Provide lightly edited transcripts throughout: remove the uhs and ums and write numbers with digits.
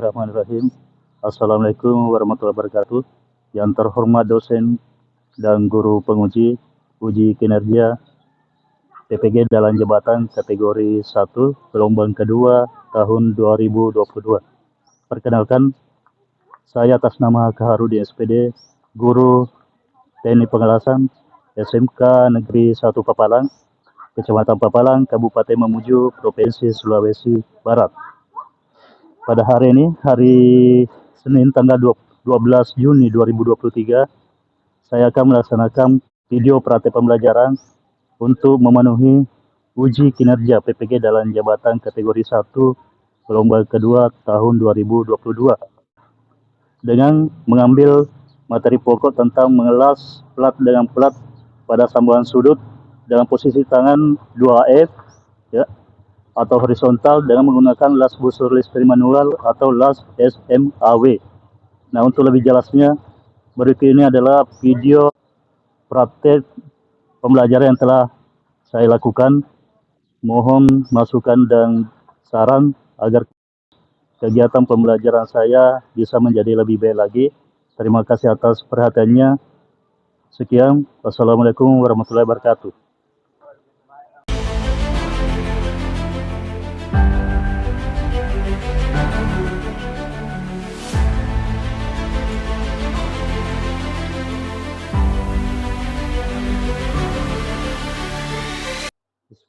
Bismillahirrahmanirrahim. Assalamualaikum warahmatullahi wabarakatuh. Yang terhormat dosen dan guru penguji uji kinerja PPG dalam jabatan kategori 1 gelombang kedua tahun 2022. Perkenalkan, saya atas nama Kaharudin SPD, guru Teknik Pengelasan SMK Negeri 1 Papalang, Kecamatan Papalang, Kabupaten Mamuju, Provinsi Sulawesi Barat. Pada hari ini, hari Senin tanggal 12 Juni 2023, saya akan melaksanakan video praktek pembelajaran untuk memenuhi uji kinerja PPG dalam jabatan kategori 1 gelombang kedua tahun 2022 dengan mengambil materi pokok tentang mengelas plat dengan plat pada sambungan sudut dengan posisi tangan 2F ya, atau horizontal dengan menggunakan las busur listrik manual atau las SMAW. Nah, untuk lebih jelasnya, berikut ini adalah video praktek pembelajaran yang telah saya lakukan. Mohon masukan dan saran agar kegiatan pembelajaran saya bisa menjadi lebih baik lagi. Terima kasih atas perhatiannya. Sekian, wassalamualaikum warahmatullahi wabarakatuh.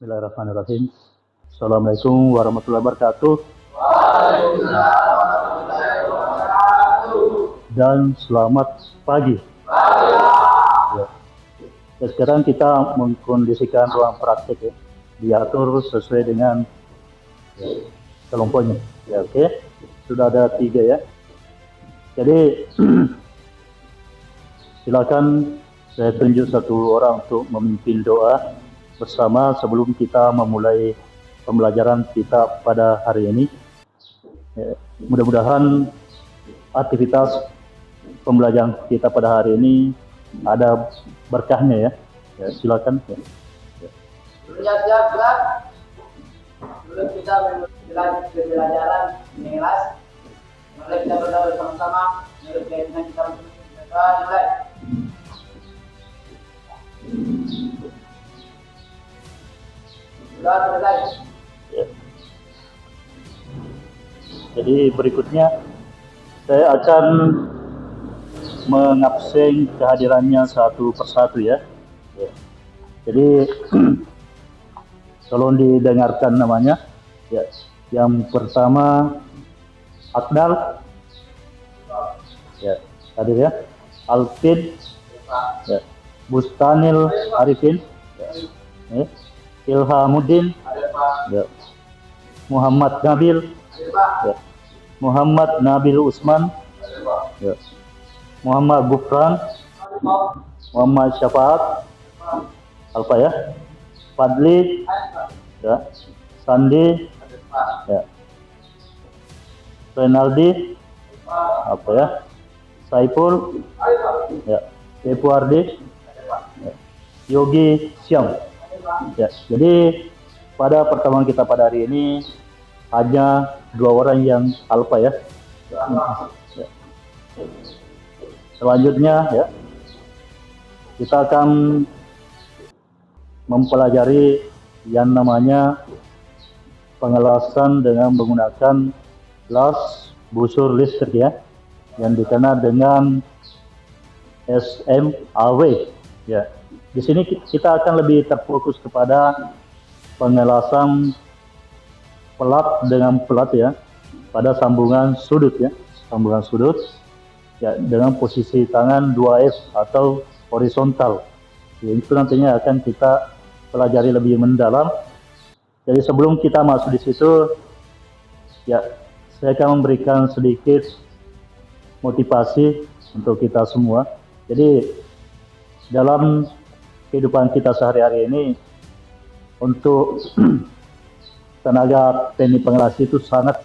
Bismillahirrahmanirrahim. Assalamualaikum warahmatullahi wabarakatuh. Dan selamat pagi. Ya. Sekarang kita mengkondisikan ruang praktek ya, diatur sesuai dengan kelompoknya. Ya, oke. Sudah ada 3 ya. Jadi silakan saya tunjuk satu orang untuk memimpin doa bersama sebelum kita memulai pembelajaran kita pada hari ini. Ya, mudah-mudahan aktivitas pembelajaran kita pada hari ini ada berkahnya ya. Ya, silakan. Ya. Siap, gerak. Sebelum kita memulai pembelajaran ini kelas, mari kita berdoa bersama-sama menurut keyakinan kita mulai. Sudah selesai. Ya. Jadi berikutnya saya akan mengabsen kehadirannya satu persatu ya. Ya. Jadi tolong didengarkan namanya. Ya. Yang pertama Akdal. Ya, hadir ya. Alvin. Ya. Bustanil Arifin. Ya. Ilhamuddin. Ya. Muhammad Nabil. Ya. Muhammad Nabil Usman. Ya. Muhammad Gufran. Muhammad Syafaat. Alfa ya. Fadli. Ya. Sandi. Ya. Renaldi. Apa ya? Saiful. Ya. Epuardi. Ya. Yogi Siam. Ya. Jadi pada pertemuan kita pada hari ini hanya 2 orang yang alfa ya. Ya. Selanjutnya ya, kita akan mempelajari yang namanya pengelasan dengan menggunakan las busur listrik ya, yang dikenal dengan SMAW ya. Di sini kita akan lebih terfokus kepada pengelasan plat dengan plat ya pada sambungan sudut ya, sambungan sudut ya dengan posisi tangan 2F atau horizontal. Ya, itu nantinya akan kita pelajari lebih mendalam. Jadi sebelum kita masuk di situ ya, saya akan memberikan sedikit motivasi untuk kita semua. Jadi dalam kehidupan kita sehari-hari ini untuk tenaga teknik pengelasi itu sangat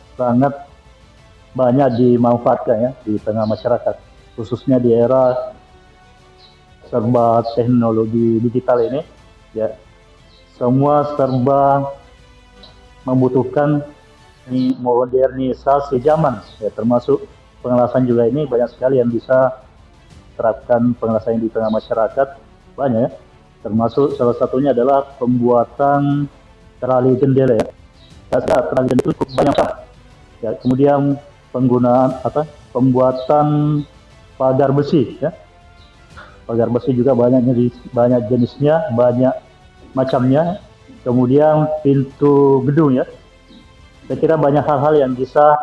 banyak dimanfaatkan ya di tengah masyarakat, khususnya di era serba teknologi digital ini ya. Semua serba membutuhkan modernisasi zaman, ya, termasuk pengelasan juga ini banyak sekali yang bisa terapkan pengelasan di tengah masyarakat, banyak ya. Termasuk salah satunya adalah pembuatan terali jendela ya. Terali jendela itu cukup banyak ya. Kemudian penggunaan pembuatan pagar besi ya. Pagar besi juga banyak jenisnya, banyak macamnya. Kemudian pintu gedung ya. Saya kira banyak hal-hal yang bisa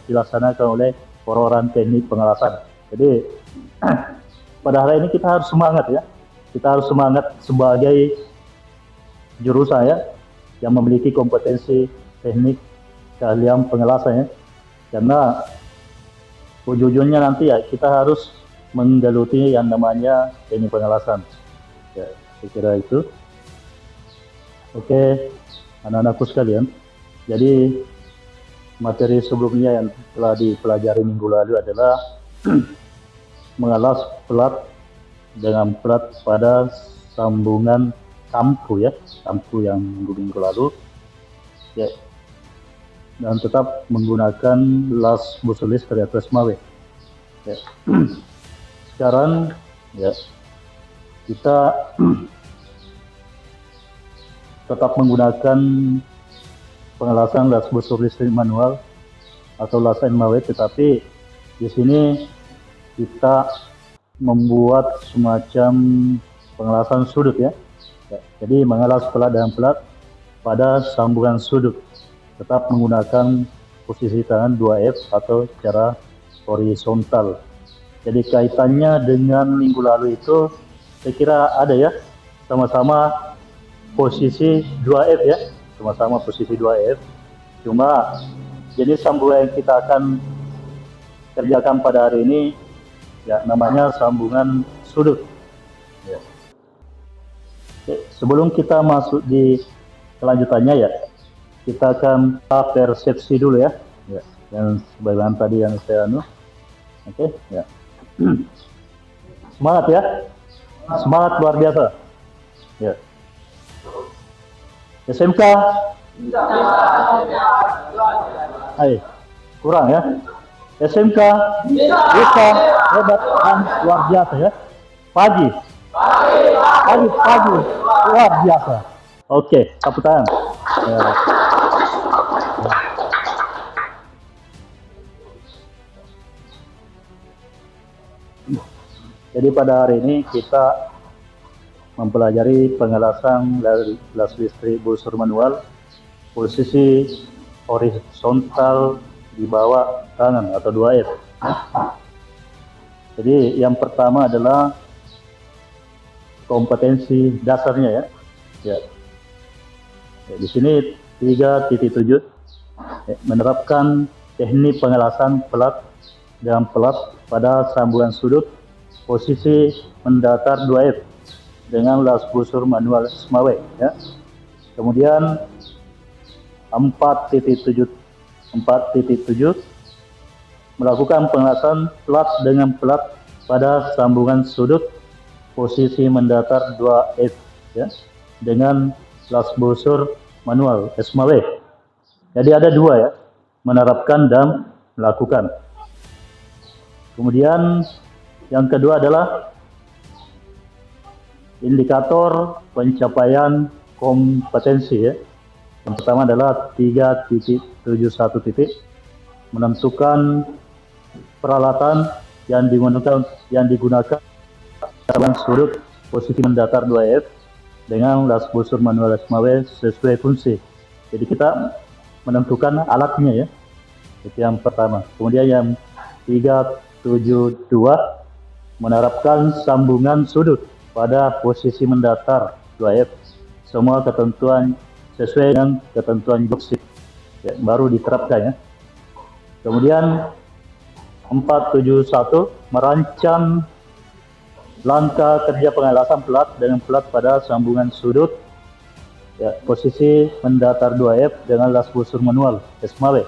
dilaksanakan oleh orang-orang teknik pengelasan. Jadi pada hari ini kita harus semangat ya. Kita harus semangat sebagai jurusan ya, yang memiliki kompetensi teknik keahlian pengelasan ya. Karena ujung-ujungnya nanti ya kita harus menggeluti yang namanya teknik pengelasan. Ya, saya kira itu. Oke, anak-anakku sekalian. Jadi materi sebelumnya yang telah dipelajari minggu lalu adalah mengelas pelat dengan pelat pada sambungan kampu ya, kampu yang minggu lalu ya, dan tetap menggunakan las busulis dari atas mawe ya. Sekarang ya kita tetap menggunakan pengelasan las busur listrik manual atau las mawe, tetapi di sini kita membuat semacam pengelasan sudut ya. Jadi mengelas pelat dan pelat pada sambungan sudut, tetap menggunakan posisi tangan 2F atau secara horizontal. Jadi kaitannya dengan minggu lalu itu saya kira ada ya, sama-sama posisi 2F ya, sama-sama posisi 2F. Cuma jenis sambungan yang kita akan kerjakan pada hari ini ya namanya sambungan sudut ya. Oke, sebelum kita masuk di kelanjutannya ya, kita akan persepsi dulu ya, yang sebagaimana tadi yang saya Oke ya. Semangat ya, semangat luar biasa ya. SMK kurang ya. SMK bisa hebat dan luar biasa ya. Pagi luar biasa. Oke, tepuk tangan ya. Jadi pada hari ini kita mempelajari pengelasan las listrik busur manual posisi horizontal di bawah tangan atau 2F. Jadi yang pertama adalah kompetensi dasarnya ya. Di sini 3.7 menerapkan teknik pengelasan pelat dengan pelat pada sambungan sudut posisi mendatar 2F dengan las busur manual SMAWE ya. Kemudian 4.7 melakukan pengelasan pelat dengan pelat pada sambungan sudut posisi mendatar 2F ya, dengan las busur manual SMAWE. Jadi ada dua ya, menerapkan dan melakukan. Kemudian yang kedua adalah indikator pencapaian kompetensi ya. Yang pertama adalah 3.71 menentukan peralatan yang digunakan dalam sudut posisi mendatar 2F dengan las busur manual SMAWE sesuai fungsi. Jadi kita menentukan alatnya ya. Itu yang pertama. Kemudian yang 3.72 menerapkan sambungan sudut pada posisi mendatar 2F. Semua ketentuan sesuai dengan ketentuan joksit ya, baru diterapkan ya. Kemudian 471 merancang langkah kerja pengelasan pelat dengan pelat pada sambungan sudut ya, posisi mendatar 2F dengan las busur manual SMAWE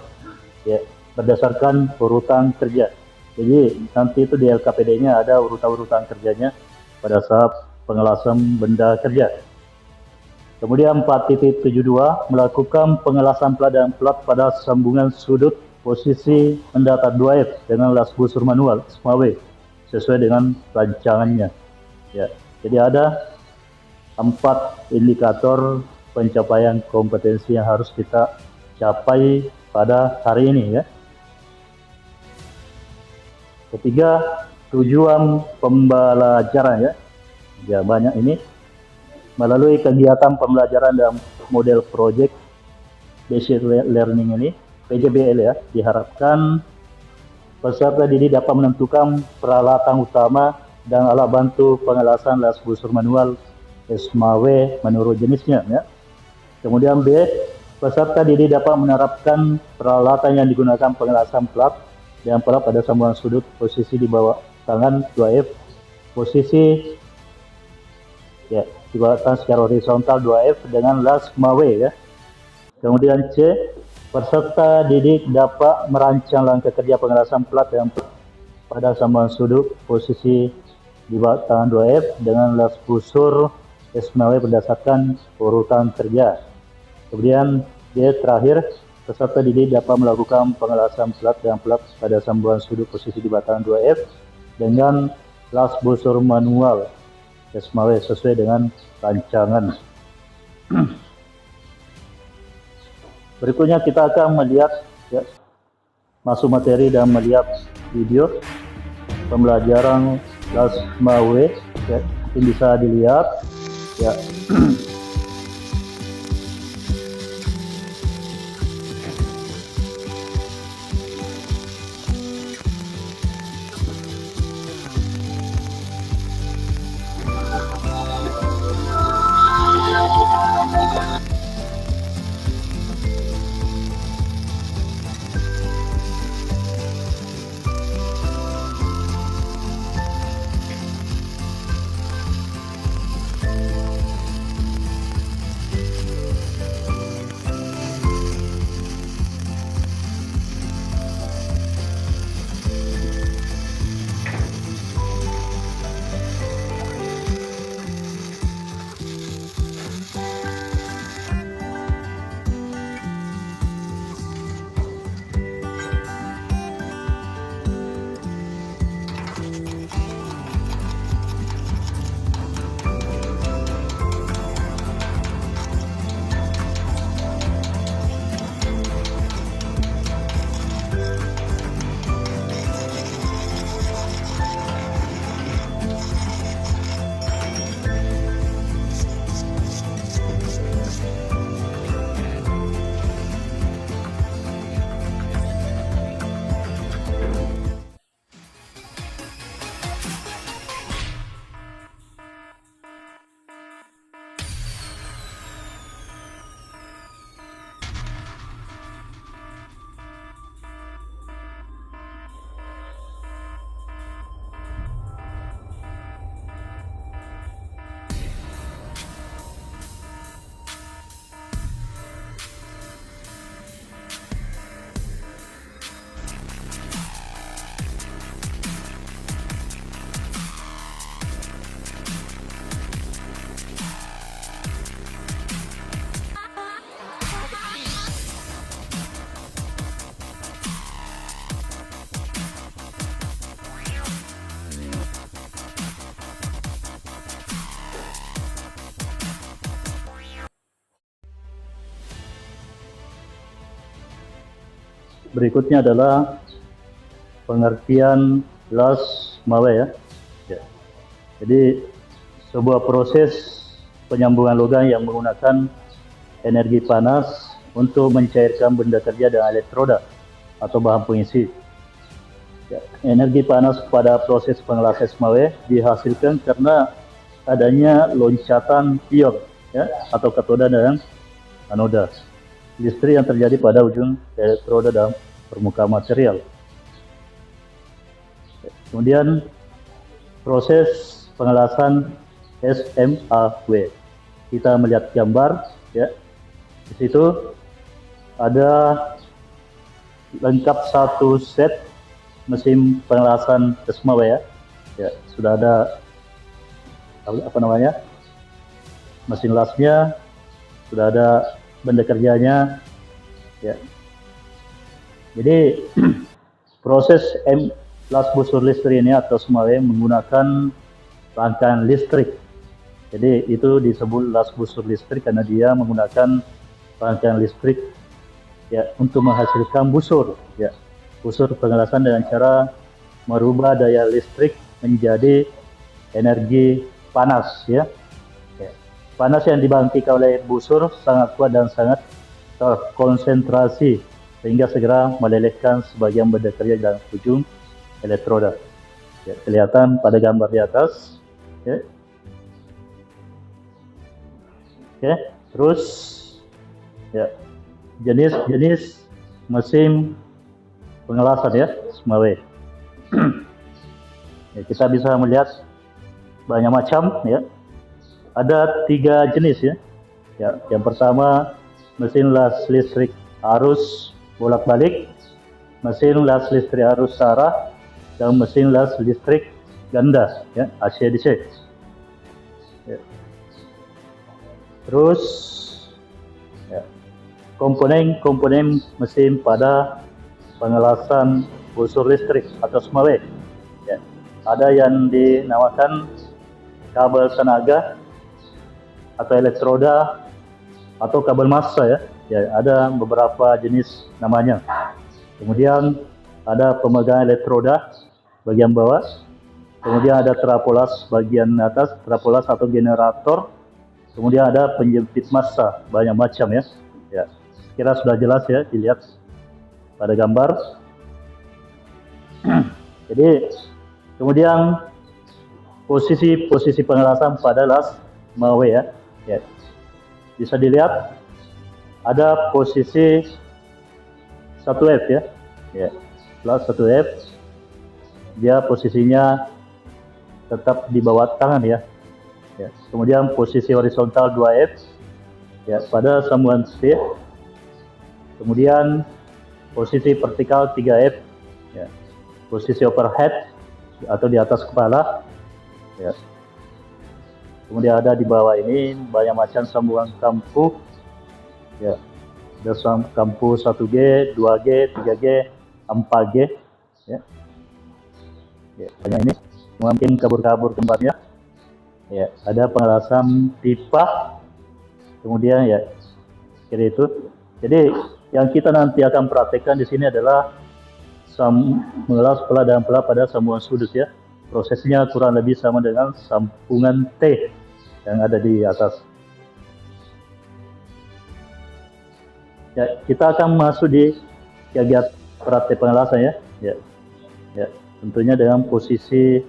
ya, berdasarkan urutan kerja. Jadi nanti itu di LKPD-nya ada urutan-urutan kerjanya pada saat pengelasan benda kerja. Kemudian 4.72 melakukan pengelasan plat dan plat pada sambungan sudut posisi mendatar 2F dengan las busur manual SMAW sesuai dengan rancangannya. Ya, jadi ada 4 indikator pencapaian kompetensi yang harus kita capai pada hari ini ya. Ketiga, tujuan pembelajaran ya. Ya banyak ini. Melalui kegiatan pembelajaran dalam model project based learning ini, PJBL ya, diharapkan peserta didik dapat menentukan peralatan utama dan alat bantu pengelasan las busur manual SMAW menurut jenisnya ya. Kemudian B, peserta didik dapat menerapkan peralatan yang digunakan pengelasan plat dan plat pada sambungan sudut posisi di bawah tangan 2F, posisi ya di bawah tangan secara horizontal 2F dengan las SMAW ya. Kemudian C, peserta didik dapat merancang langkah kerja pengelasan plat yang pada sambungan sudut posisi di bawah tangan 2F dengan las busur SMAW berdasarkan urutan kerja. Kemudian D terakhir, peserta didik dapat melakukan pengelasan plat dan plat pada sambungan sudut posisi di bawah tangan 2F dengan las busur manual SMAW sesuai dengan rancangan. Berikutnya kita akan melihat ya, masuk materi dan melihat video pembelajaran las SMAW ya, mungkin bisa dilihat ya. Berikutnya adalah pengertian las SMAW ya. Jadi sebuah proses penyambungan logam yang menggunakan energi panas untuk mencairkan benda kerja dengan elektroda atau bahan pengisi. Ya, energi panas pada proses pengelasan SMAW dihasilkan karena adanya loncatan ion ya, atau katoda dan anoda listrik yang terjadi pada ujung elektroda dalam permukaan material. Kemudian proses pengelasan SMAW. Kita melihat gambar ya. Di situ ada lengkap satu set mesin pengelasan SMAW ya. Ya, sudah ada apa namanya? Mesin lasnya, sudah ada benda kerjanya ya. Jadi proses las busur listrik ini atau SMAWE menggunakan rangkaian listrik. Jadi itu disebut las busur listrik karena dia menggunakan rangkaian listrik ya untuk menghasilkan busur ya. Busur pengelasan dengan cara merubah daya listrik menjadi energi panas ya. Panas yang dibangkitkan oleh busur sangat kuat dan sangat terkonsentrasi sehingga segera melelehkan sebagian benda kerja dan ujung elektroda. Ya, kelihatan pada gambar di atas. Ya. Oke, terus ya jenis mesin pengelasan ya, SMAWE. Ya, kita bisa melihat banyak macam ya. Ada 3 jenis ya. Ya, yang pertama mesin las listrik arus bolak-balik, mesin las listrik arus arah, dan mesin las listrik ganda ya, AC/DC. Ya. Terus ya, komponen mesin pada pengelasan busur listrik atau SMAWE. Ya. Ada yang dinamakan kabel tenaga atau elektroda atau kabel massa ya. Ya, ada beberapa jenis namanya. Kemudian ada pemegang elektroda bagian bawah. Kemudian ada trapolas bagian atas, trapolas atau generator. Kemudian ada penjepit massa, banyak macam ya. Ya, kira sudah jelas ya dilihat pada gambar. Jadi kemudian posisi pengelasan pada las SMAWE ya. Ya. Bisa dilihat ada posisi 1F ya. Ya. Plus 1F. Dia posisinya tetap di bawah tangan ya. Ya. Kemudian posisi horizontal 2F ya pada sambungan C. Kemudian posisi vertikal 3F ya. Posisi overhead atau di atas kepala ya. Kemudian ada di bawah ini banyak macam sambungan kampu ya. Ada kampu 1G, 2G, 3G, 4G ya. Ya, banyak ini mungkin kabur-kabur tempatnya. Ya, ada pengelasan pipa. Kemudian ya kira itu. Jadi yang kita nanti akan praktekkan di sini adalah mengelas pelat dan pelat pada sambungan sudut ya. Prosesnya kurang lebih sama dengan sambungan T yang ada di atas. Ya, kita akan masuk di kegiatan praktek pengelasan ya. Ya. Ya, tentunya dengan posisi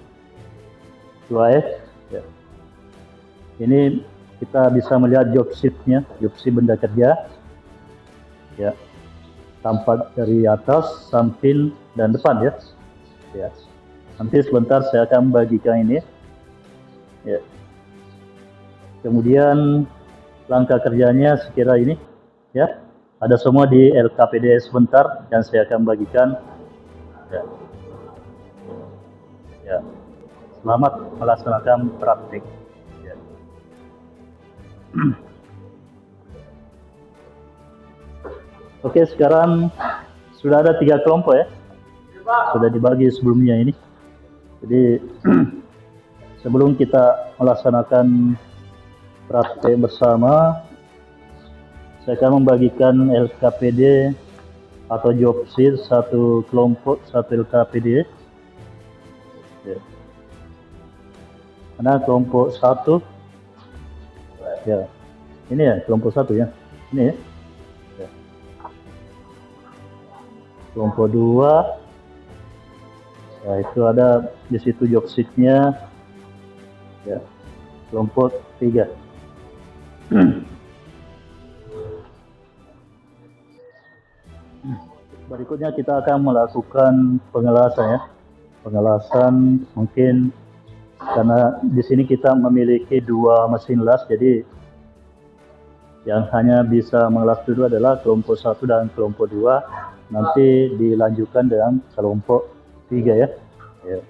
2F ya. Ini kita bisa melihat job sheet-nya, job sheet benda kerja. Ya. Tampak dari atas, samping dan depan ya. Ya. Nanti sebentar saya akan bagikan ini. Ya. Kemudian langkah kerjanya sekira ini ya. Ada semua di LKPD sebentar yang saya akan bagikan. Ya. Ya. Selamat melaksanakan praktik. Ya. Oke, sekarang sudah ada 3 kelompok ya. Sudah dibagi sebelumnya ini. Jadi sebelum kita melaksanakan praktek bersama, saya akan membagikan LKPD atau job sheet satu kelompok, satu LKPD. Ya. Karena kelompok 1 ya. Ini ya kelompok 1 ya. Ini ya. Ya. Kelompok 2 ya, itu ada di situ job sheet-nya. Ya. Kelompok 3. Berikutnya kita akan melakukan pengelasan ya. Pengelasan mungkin karena di sini kita memiliki 2 mesin las, jadi yang hanya bisa mengelas dulu adalah kelompok 1 dan kelompok 2. Nanti dilanjutkan dengan kelompok 3 ya. Ya.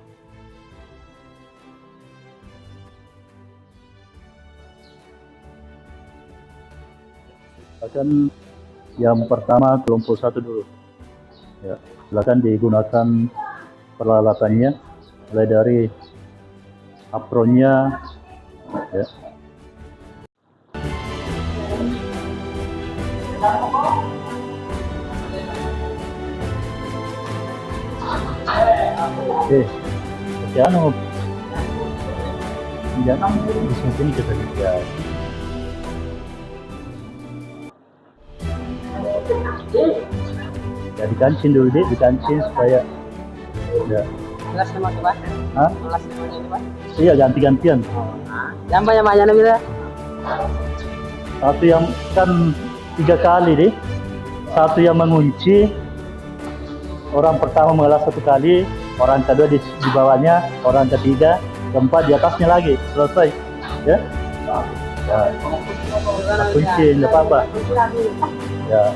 Silakan yang pertama kelompok 1 dulu. Ya, silakan digunakan peralatannya, mulai dari apronnya, ya. Oke, jangan di sini kita lihat. Ya, dikancing dulu deh, dikancing supaya ya. Kelas sama coba. Hah? Kelas sama coba. Iya, ganti-gantian. Yang banyak-banyak nih bila. Satu yang kan 3 kali deh. Satu yang mengunci, orang pertama mengalah 1 kali, orang kedua di bawahnya, orang ketiga, keempat di atasnya lagi, selesai. Ya. Ya. Kunci, enggak apa-apa. Ya.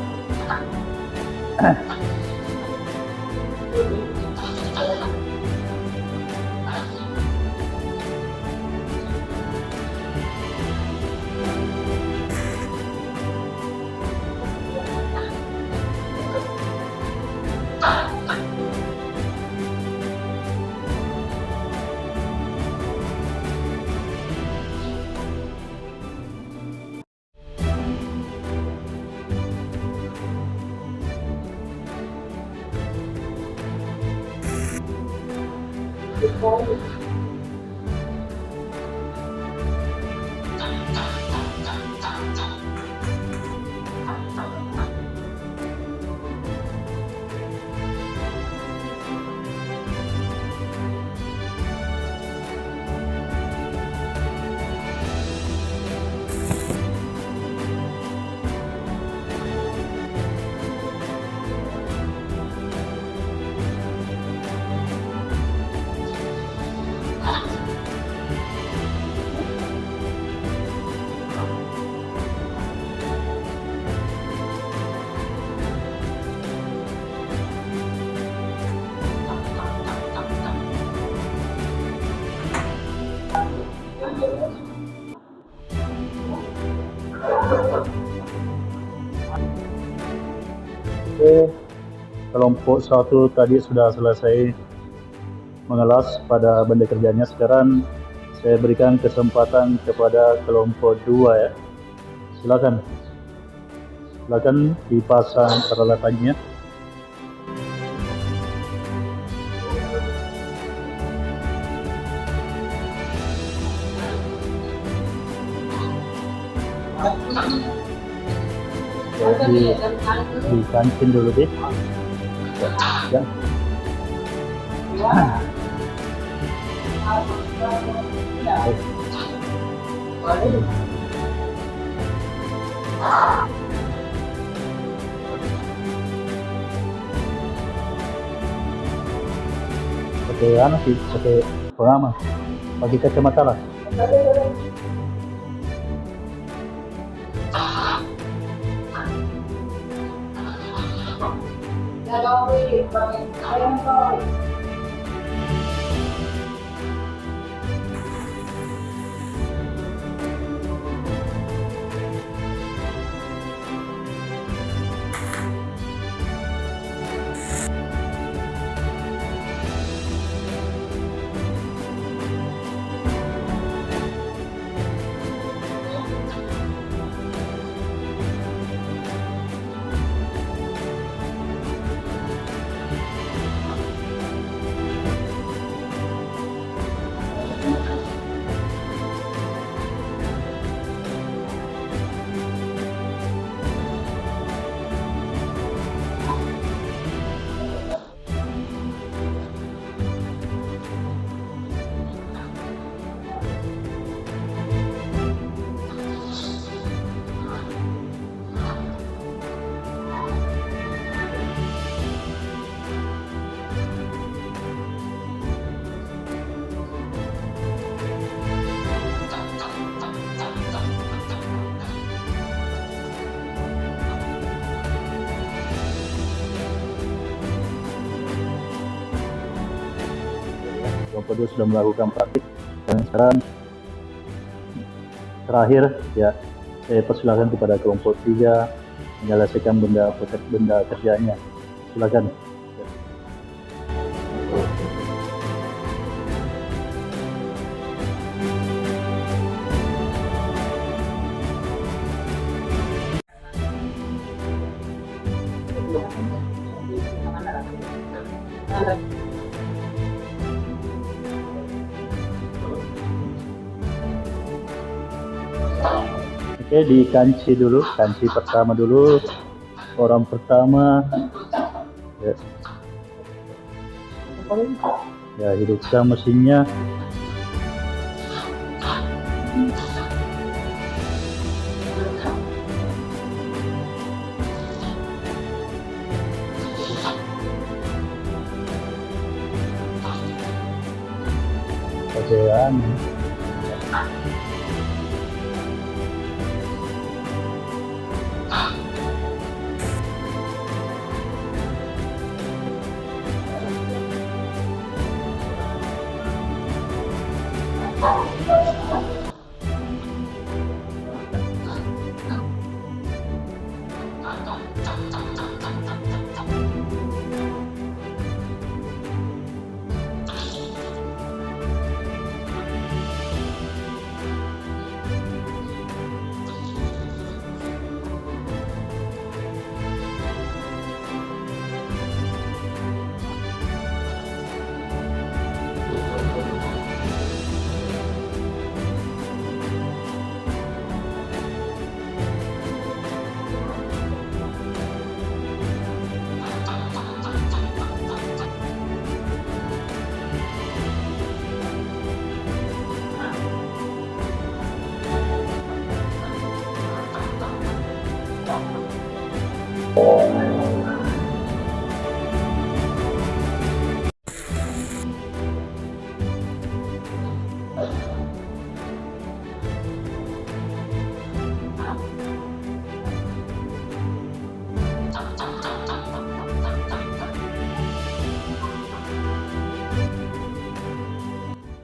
Oke, kelompok 1 tadi sudah selesai mengelas pada benda kerjanya. Sekarang saya berikan kesempatan kepada kelompok 2 ya. Silakan dipasang peralatannya. Jadi dikancing dulu deh. Ya. Pakai pengaman, pakai kacamata lah. Kelompok 2 sudah melakukan praktik, dan sekarang terakhir ya saya persilakan kepada kelompok 3 menyelesaikan benda kerjanya. Silakan. Oke, di kanci dulu, kanci pertama dulu, orang pertama. Ya, ya hidupkan mesinnya. Kemudian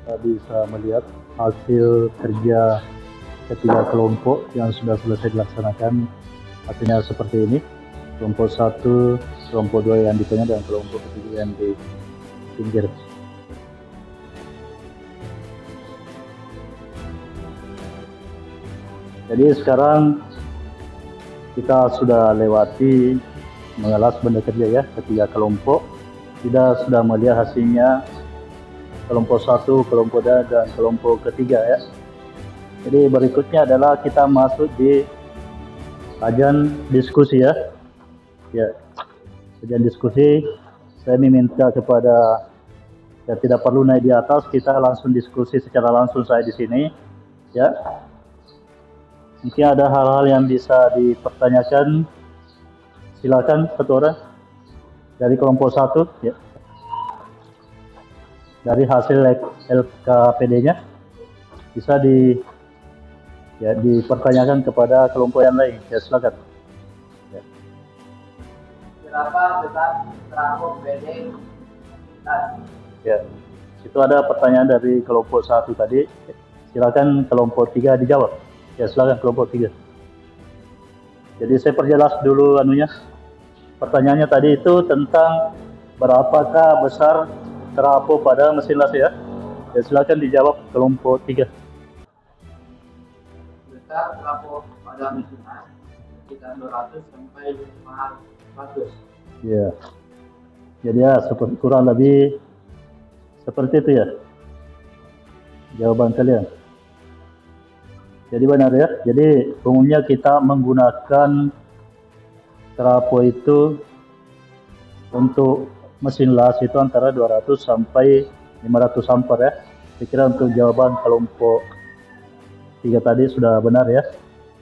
kita bisa melihat hasil kerja ketiga kelompok yang sudah selesai dilaksanakan. Hasilnya seperti ini: kelompok 1, kelompok 2 yang di tengah, dan kelompok ketiga yang di pinggir. Jadi sekarang kita sudah lewati mengelas benda kerja ya, ketiga kelompok. Kita sudah melihat hasilnya kelompok 1, kelompok 2, dan kelompok ketiga ya. Jadi berikutnya adalah kita masuk di kajian diskusi ya. Ya, kajian diskusi. Saya meminta kepada, ya tidak perlu naik di atas, kita langsung diskusi secara langsung saya di sini ya. Mungkin ada hal-hal yang bisa dipertanyakan. Silakan satu orang dari kelompok 1 ya. Dari hasil LKPD-nya bisa dipertanyakan kepada kelompok yang lain. Ya, silakan. Ya. Berapa besar trafo PD? Ya, itu ada pertanyaan dari kelompok 1 tadi. Silakan kelompok 3 dijawab. Ya, silakan kelompok 3. Jadi saya perjelas dulu anunya. Pertanyaannya tadi itu tentang berapakah besar trafo pada mesin las ya. Ya, silakan dijawab kelompok 3. Besar trafo pada mesin las sekitar 200 sampai 500. Ya. Jadi ya kurang lebih seperti itu ya jawaban kalian. Jadi benar ya. Jadi umumnya kita menggunakan trafo itu untuk mesin las itu antara 200 sampai 500 ampere ya. Saya kira untuk jawaban kelompok 3 tadi sudah benar ya.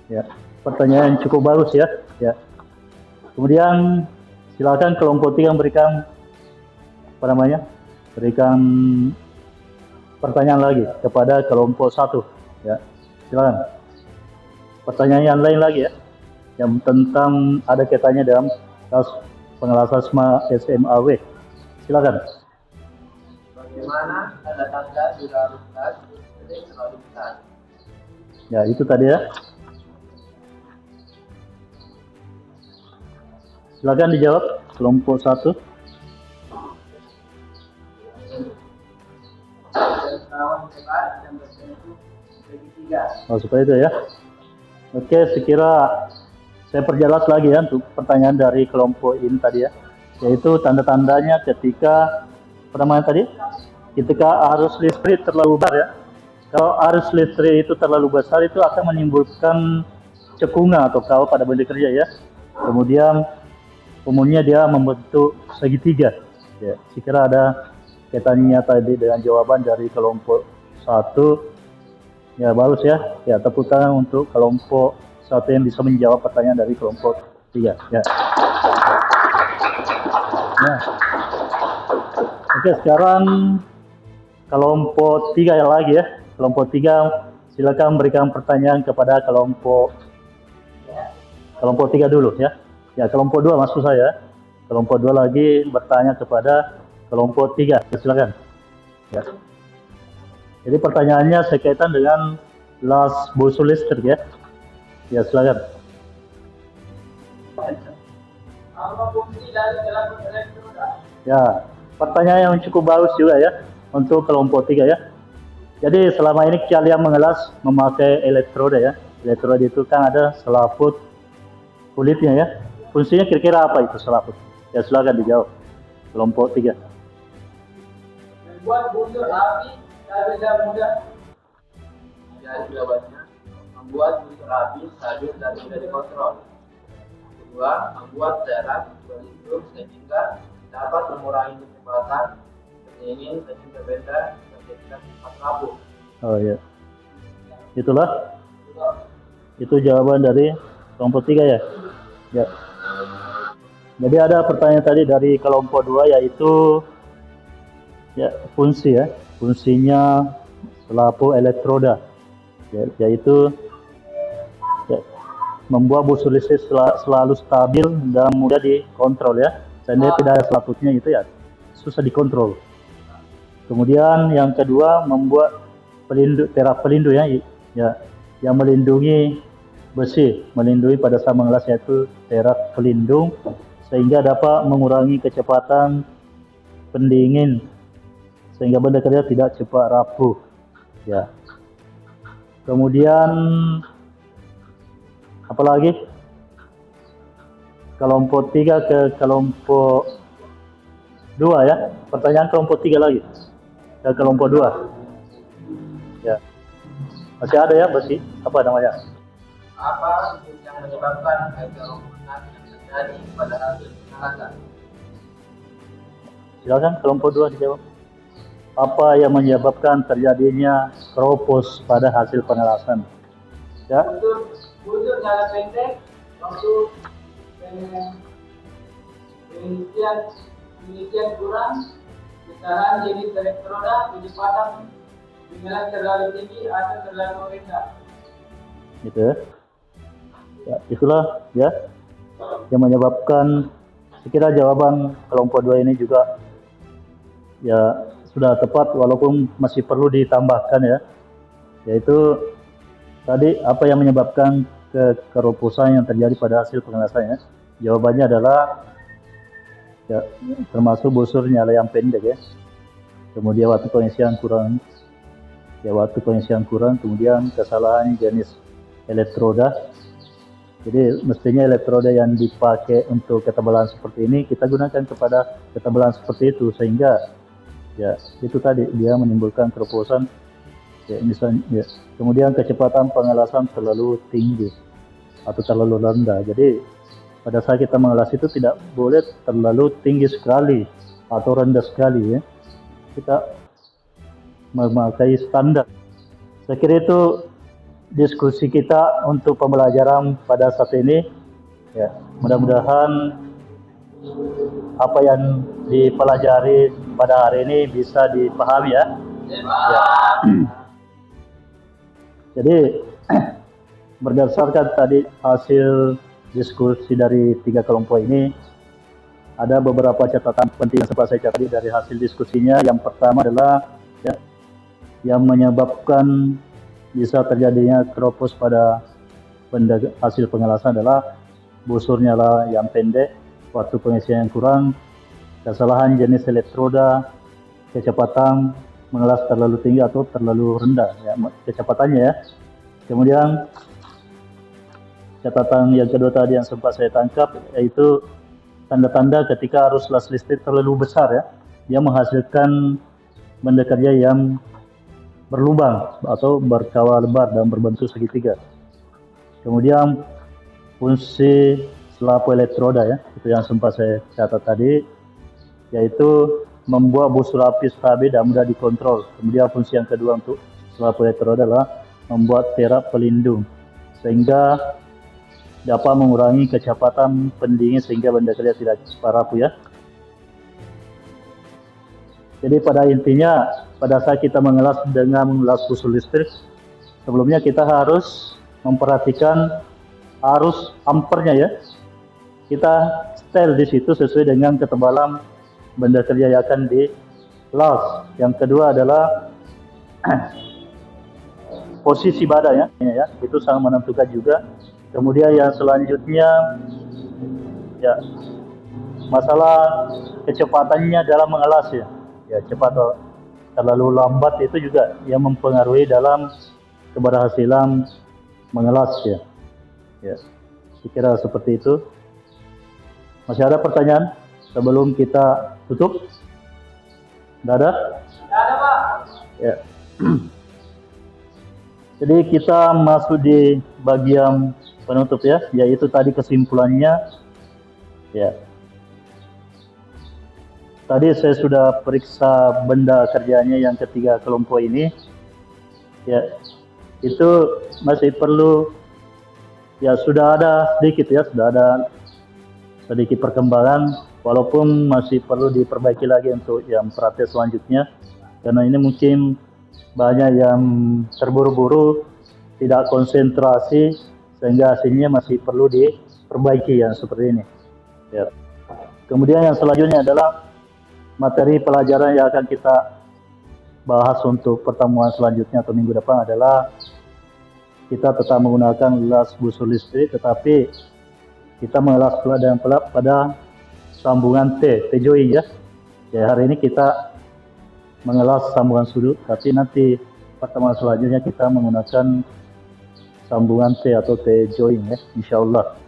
Ya. Pertanyaan cukup bagus ya. Ya. Kemudian silakan kelompok 3 berikan berikan pertanyaan lagi kepada kelompok 1 ya. Silakan. Pertanyaan yang lain lagi ya, yang tentang ada kaitannya dalam pengelasan SMAW. Silakan. Bagaimana tanda-tanda durabilitas listrik terlalu besar? Ya, itu tadi ya. Silakan dijawab kelompok 1. Kawan hebat dan berbentuk segitiga. Oh, seperti itu ya. Oke, sekira saya perjelas lagi ya untuk pertanyaan dari kelompok ini tadi ya, yaitu tanda-tandanya ketika ketika arus listrik terlalu besar ya. Kalau arus listrik itu terlalu besar itu akan menimbulkan cekungan atau kawah pada benda kerja ya. Kemudian umumnya dia membentuk segitiga. Ya, sekira ada kaitannya tadi dengan jawaban dari kelompok 1. Ya, bagus ya. Ya, tepuk tangan untuk kelompok 1 yang bisa menjawab pertanyaan dari kelompok 3. Ya. Nah. Oke, sekarang kelompok 3 lagi ya. Kelompok 3 silakan berikan pertanyaan kepada kelompok 3 dulu ya. Ya, kelompok 2 maksud saya. Kelompok 2 lagi bertanya kepada kelompok 3. Silakan. Ya. Jadi pertanyaannya sekaitan dengan las busur listrik ya. Ya, silakan. Apa fungsi dari telepon elektroda? Ya, pertanyaan yang cukup bagus juga ya untuk kelompok 3 ya. Jadi selama ini kalian mengelas memakai elektroda ya. Elektroda itu kan ada selaput kulitnya ya. Fungsinya kira-kira apa itu selaput? Ya, silakan dijawab kelompok 3. Membuat busur api tidak mudah. Jadi jawabannya membuat busur api stabil dan mudah dikontrol. Kedua, membuat jarak berlindung sehingga dapat mengurangi kecepatan pendingin sehingga benda tidak cepat rapuh. Oh ya, itulah. Itu jawaban dari kelompok 3 ya. Ya. Jadi ada pertanyaan tadi dari kelompok 2 yaitu ya fungsi ya. Fungsinya selaput elektroda yaitu ya, membuat busur listrik selalu stabil dan mudah dikontrol ya. Sehingga tidak ada selaputnya itu ya susah dikontrol. Kemudian yang kedua membuat perak pelindung ya yang melindungi besi, melindungi pada saat mengelas yaitu perak pelindung sehingga dapat mengurangi kecepatan pendingin sehingga benda kerja tidak cepat rapuh ya. Kemudian apalagi kelompok 3 ke kelompok 2 ya. Pertanyaan kelompok 3 lagi ke kelompok 2 ya. Masih ada ya besi apa namanya? Apa yang menyebabkan kerumunan yang terjadi pada hasil pengelasan? Silakan kelompok 2 dijawab. Apa yang menyebabkan terjadinya keropos pada hasil pengelasan? Ya. Busur jangka pendek, waktu penelitian kurang, kesalahan jenis elektroda, kecepatan pengelas terlalu tinggi atau terlalu rendah. Gitu ya. Ya, itulah ya yang menyebabkan. Sekira jawaban kelompok 2 ini juga ya sudah tepat walaupun masih perlu ditambahkan ya, yaitu tadi apa yang menyebabkan keroposan yang terjadi pada hasil pengelasan ya. Jawabannya adalah ya termasuk busur nyala yang pendek ya, kemudian waktu pengisian kurang ya, kemudian kesalahan jenis elektroda. Jadi mestinya elektroda yang dipakai untuk ketebalan seperti ini kita gunakan kepada ketebalan seperti itu sehingga ya itu tadi dia menimbulkan keroposan ya misalnya ya. Kemudian kecepatan pengelasan terlalu tinggi atau terlalu rendah. Jadi pada saat kita mengelas itu tidak boleh terlalu tinggi sekali atau rendah sekali ya. Kita memakai standar. Saya kira itu diskusi kita untuk pembelajaran pada saat ini ya. Mudah-mudahan apa yang dipelajari pada hari ini bisa dipahami ya. Ya. Jadi berdasarkan tadi hasil diskusi dari 3 kelompok ini, ada beberapa catatan penting yang sempat saya catat dari hasil diskusinya. Yang pertama adalah ya, yang menyebabkan bisa terjadinya keropos pada benda hasil pengelasan adalah busur nyala yang pendek, waktu pengisian yang kurang, kesalahan jenis elektroda, kecepatan mengelas terlalu tinggi atau terlalu rendah, ya, kecepatannya ya. Kemudian catatan yang kedua tadi yang sempat saya tangkap, yaitu tanda-tanda ketika arus las listrik terlalu besar ya, dia menghasilkan benda kerja yang berlubang atau berkawal lebar dan berbentuk segitiga. Kemudian fungsi selapo elektroda ya, itu yang sempat saya catat tadi, yaitu membuat busur api stabil dan mudah dikontrol. Kemudian fungsi yang kedua untuk selapo elektroda adalah membuat terap pelindung sehingga dapat mengurangi kecepatan pendingin sehingga benda kerja tidak cepat rapuh ya. Jadi pada intinya, pada saat kita mengelas dengan mengelas busur listrik, sebelumnya kita harus memperhatikan arus ampernya ya. Kita setel di situ sesuai dengan ketebalan benda kerja yang akan dilas. Yang kedua adalah posisi badan ya, itu sangat menentukan juga. Kemudian yang selanjutnya ya, masalah kecepatannya dalam mengelas ya. Ya, cepat atau terlalu lambat itu juga yang mempengaruhi dalam keberhasilan mengelas ya. Ya, saya kira seperti itu. Masih ada pertanyaan sebelum kita tutup? Tidak ada? Tidak ada, Pak. Ya. Jadi kita masuk di bagian penutup ya, yaitu tadi kesimpulannya. Ya. Tadi saya sudah periksa benda kerjanya yang ketiga kelompok ini. Ya, itu masih perlu, ya sudah ada sedikit ya, sudah ada sedikit perkembangan, walaupun masih perlu diperbaiki lagi untuk yang praktek selanjutnya. Karena ini mungkin banyak yang terburu-buru, tidak konsentrasi, sehingga hasilnya masih perlu diperbaiki yang seperti ini. Ya. Kemudian yang selanjutnya adalah materi pelajaran yang akan kita bahas untuk pertemuan selanjutnya atau minggu depan adalah kita tetap menggunakan las busur listrik, tetapi kita mengelas pelat dan pelap pada sambungan T-join ya. Ya, hari ini kita mengelas sambungan sudut, tapi nanti pertemuan selanjutnya kita menggunakan sambungan T atau T-join ya, insya Allah.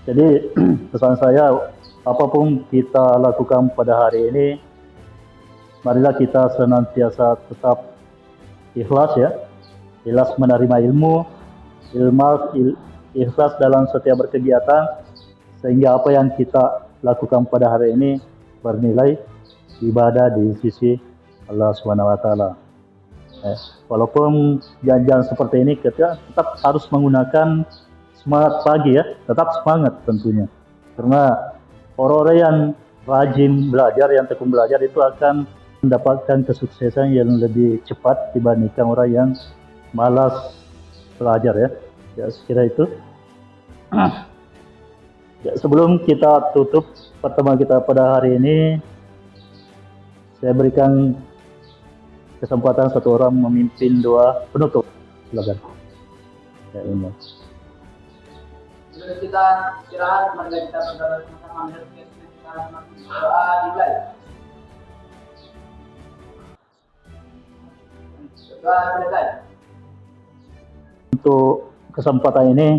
Jadi pesan saya, apapun kita lakukan pada hari ini, marilah kita senantiasa tetap ikhlas ya, ikhlas menerima ilmu, ikhlas dalam setiap berkegiatan, sehingga apa yang kita lakukan pada hari ini bernilai ibadah di sisi Allah SWT. Walaupun janjian seperti ini, kita tetap harus menggunakan semangat pagi ya, tetap semangat tentunya, karena orang-orang yang rajin belajar, yang tekun belajar itu akan mendapatkan kesuksesan yang lebih cepat dibandingkan orang yang malas belajar ya. Ya, sekira itu. Ya, sebelum kita tutup pertemuan kita pada hari ini, saya berikan kesempatan satu orang memimpin doa penutup. Silakan. Ya, ini. Sebelum kita istirahat, mari kita bersama-sama doa dimulai. Doa selesai. Untuk kesempatan ini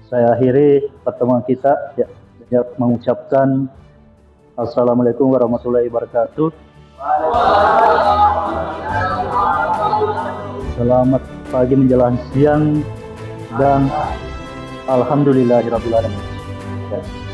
saya akhiri pertemuan kita ya, mengucapkan Assalamualaikum warahmatullahi wabarakatuh. Selamat pagi menjelang siang dan alhamdulillahirabbil alamin. Ya.